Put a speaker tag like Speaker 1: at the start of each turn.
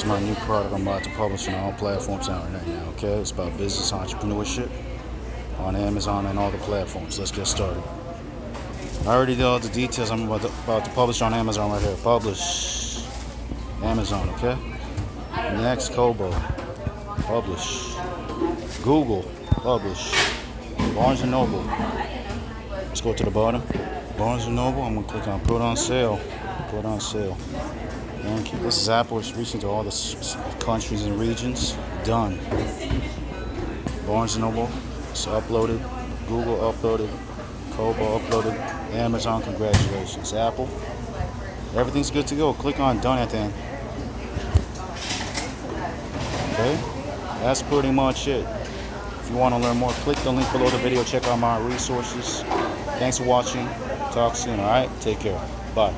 Speaker 1: is my new product I'm about to publish on all platforms out right now, okay? It's about business entrepreneurship on Amazon and all the platforms. Let's get started. I already did all the details. I'm about to publish on Amazon right here. Publish. Amazon, okay? Next, Kobo. Publish. Google. Publish. Barnes & Noble. Let's go to the bottom. Barnes & Noble. I'm going to click on Put on Sale. Put on Sale. Thank you. This is Apple. It's reaching to all the countries and regions. Done. Barnes & Noble. It's uploaded. Google uploaded. Kobo uploaded. Amazon, congratulations. Apple. Everything's good to go. Click on Done at the end. Okay? That's pretty much it. If you want to learn more, click the link below the video. Check out my resources. Thanks for watching. Talk soon, alright? Take care. Bye.